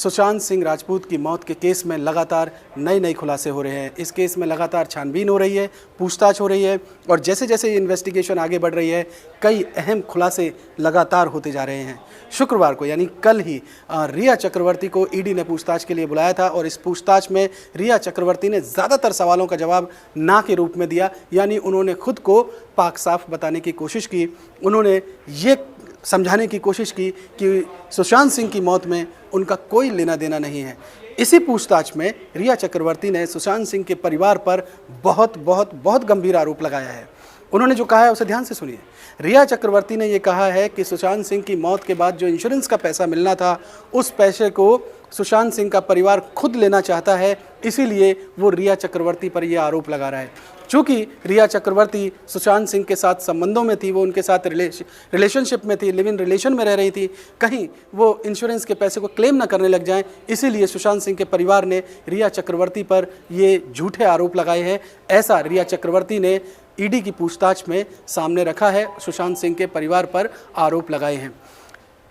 सुशांत सिंह राजपूत की मौत के केस में लगातार नए खुलासे हो रहे हैं। इस केस में लगातार छानबीन हो रही है, पूछताछ हो रही है और जैसे जैसे इन्वेस्टिगेशन आगे बढ़ रही है कई अहम खुलासे लगातार होते जा रहे हैं। शुक्रवार को यानी कल ही रिया चक्रवर्ती को ईडी ने पूछताछ के लिए बुलाया था और इस पूछताछ में रिया चक्रवर्ती ने ज़्यादातर सवालों का जवाब ना के रूप में दिया, यानी उन्होंने खुद को पाक साफ बताने की कोशिश की। उन्होंने ये समझाने की कोशिश की कि सुशांत सिंह की मौत में उनका कोई लेना देना नहीं है। इसी पूछताछ में रिया चक्रवर्ती ने सुशांत सिंह के परिवार पर बहुत गंभीर आरोप लगाया है। उन्होंने जो कहा है उसे ध्यान से सुनिए। रिया चक्रवर्ती ने ये कहा है कि सुशांत सिंह की मौत के बाद जो इंश्योरेंस का पैसा मिलना था उस पैसे को सुशांत सिंह का परिवार खुद लेना चाहता है, इसीलिए वो रिया चक्रवर्ती पर यह आरोप लगा रहा है। चूँकि रिया चक्रवर्ती सुशांत सिंह के साथ संबंधों में थी, वो उनके साथ रिलेशनशिप में थी, लिव इन रिलेशन में रह रही थी, कहीं वो इंश्योरेंस के पैसे को क्लेम ना करने लग जाएं, इसीलिए सुशांत सिंह के परिवार ने रिया चक्रवर्ती पर ये झूठे आरोप लगाए हैं। ऐसा रिया चक्रवर्ती ने ईडी की पूछताछ में सामने रखा है, सुशांत सिंह के परिवार पर आरोप लगाए हैं।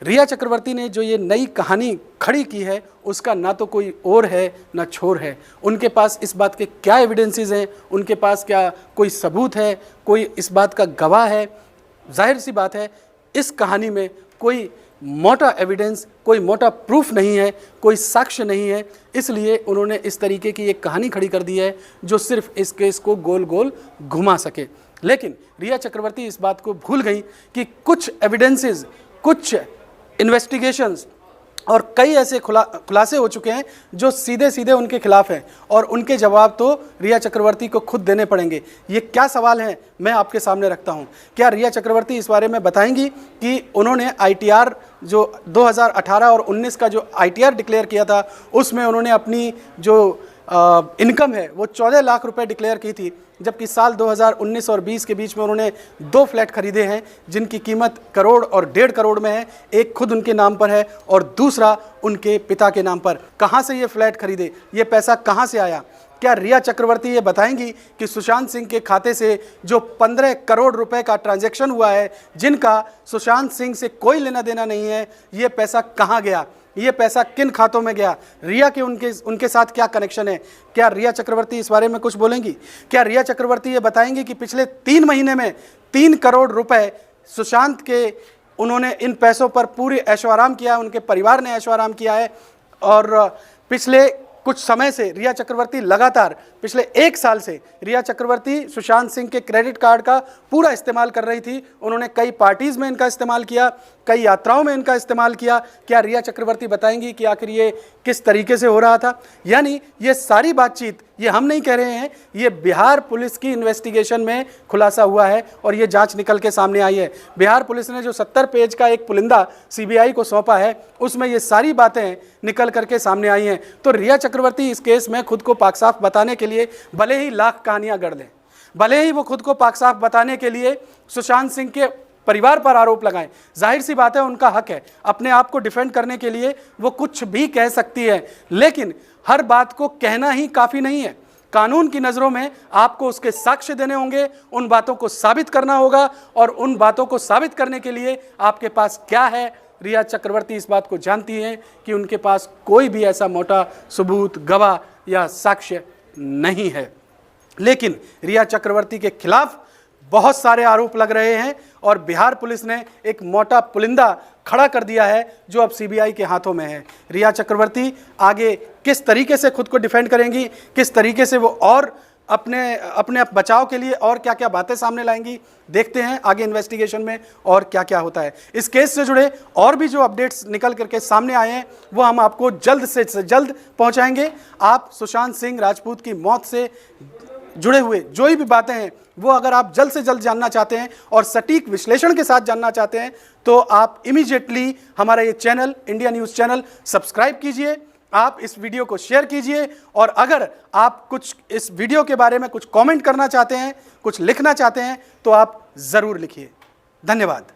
रिया चक्रवर्ती ने जो ये नई कहानी खड़ी की है उसका ना तो कोई और है ना छोर है। उनके पास इस बात के क्या एविडेंसेस हैं, उनके पास क्या कोई सबूत है, कोई इस बात का गवाह है? जाहिर सी बात है इस कहानी में कोई मोटा एविडेंस, कोई मोटा प्रूफ नहीं है, कोई साक्ष्य नहीं है, इसलिए उन्होंने इस तरीके की एक कहानी खड़ी कर दी है जो सिर्फ इस केस को गोल गोल घुमा सके। लेकिन रिया चक्रवर्ती इस बात को भूल गई कि कुछ एविडेंसेस, कुछ इन्वेस्टिगेशंस और कई ऐसे खुलासे हो चुके हैं जो सीधे सीधे उनके खिलाफ हैं और उनके जवाब तो रिया चक्रवर्ती को खुद देने पड़ेंगे। ये क्या सवाल हैं मैं आपके सामने रखता हूं। क्या रिया चक्रवर्ती इस बारे में बताएंगी कि उन्होंने आईटीआर जो 2018 और 19 का जो आईटीआर डिक्लेयर किया था उसमें उन्होंने अपनी जो इनकम है वो 14 लाख रुपए डिक्लेयर की थी, जबकि साल 2019 और 20 के बीच में उन्होंने 2 फ्लैट खरीदे हैं जिनकी कीमत करोड़ और 1.5 करोड़ में है। एक खुद उनके नाम पर है और दूसरा उनके पिता के नाम पर। कहाँ से ये फ्लैट खरीदे, ये पैसा कहाँ से आया? क्या रिया चक्रवर्ती ये बताएंगी कि सुशांत सिंह के खाते से जो 15 करोड़ रुपए का ट्रांजैक्शन हुआ है, जिनका सुशांत सिंह से कोई लेना देना नहीं है, ये पैसा कहाँ गया, ये पैसा किन खातों में गया, रिया के उनके साथ क्या कनेक्शन है? क्या रिया चक्रवर्ती इस बारे में कुछ बोलेंगी? क्या रिया चक्रवर्ती ये बताएंगी कि पिछले 3 महीने में 3 करोड़ रुपए सुशांत के उन्होंने इन पैसों पर पूरी ऐशो आराम किया, उनके परिवार ने ऐशो आराम किया है और पिछले कुछ समय से रिया चक्रवर्ती लगातार पिछले 1 साल से रिया चक्रवर्ती सुशांत सिंह के क्रेडिट कार्ड का पूरा इस्तेमाल कर रही थी। उन्होंने कई पार्टीज़ में इनका इस्तेमाल किया, कई यात्राओं में इनका इस्तेमाल किया। क्या रिया चक्रवर्ती बताएंगी कि आखिर ये किस तरीके से हो रहा था? यानी ये सारी बातचीत, ये हम नहीं कह रहे हैं, ये बिहार पुलिस की इन्वेस्टिगेशन में खुलासा हुआ है और ये जांच निकल के सामने आई है। बिहार पुलिस ने जो 70 पेज का एक पुलिंदा सीबीआई को सौंपा है उसमें ये सारी बातें निकल करके सामने आई हैं। तो रिया चक्रवर्ती इस केस में खुद को पाक साफ बताने के लिए भले ही लाख कहानियां गढ़ लें, भले ही वो खुद को पाक साफ बताने के लिए सुशांत सिंह के परिवार पर आरोप लगाएं, जाहिर सी बात है उनका हक है, अपने आप को डिफेंड करने के लिए वो कुछ भी कह सकती है, लेकिन हर बात को कहना ही काफ़ी नहीं है। कानून की नज़रों में आपको उसके साक्ष्य देने होंगे, उन बातों को साबित करना होगा और उन बातों को साबित करने के लिए आपके पास क्या है? रिया चक्रवर्ती इस बात को जानती हैं कि उनके पास कोई भी ऐसा मोटा सबूत, गवाह या साक्ष्य नहीं है। लेकिन रिया चक्रवर्ती के खिलाफ बहुत सारे आरोप लग रहे हैं और बिहार पुलिस ने एक मोटा पुलिंदा खड़ा कर दिया है जो अब सीबीआई के हाथों में है। रिया चक्रवर्ती आगे किस तरीके से खुद को डिफेंड करेंगी, किस तरीके से वो और अपने बचाव के लिए और क्या क्या बातें सामने लाएंगी, देखते हैं आगे इन्वेस्टिगेशन में और क्या क्या होता है। इस केस से जुड़े और भी जो अपडेट्स निकल करके सामने आए हैं वो हम आपको जल्द से जल्द पहुंचाएंगे। आप सुशांत सिंह राजपूत की मौत से जुड़े हुए जो भी बातें हैं वो अगर आप जल्द से जल्द जानना चाहते हैं और सटीक विश्लेषण के साथ जानना चाहते हैं तो आप इमीडिएटली हमारा ये channel, India news channel subscribe कीजिए, आप इस वीडियो को शेयर कीजिए और अगर आप कुछ इस वीडियो के बारे में कुछ कमेंट करना चाहते हैं, कुछ लिखना चाहते हैं तो आप ज़रूर लिखिए। धन्यवाद।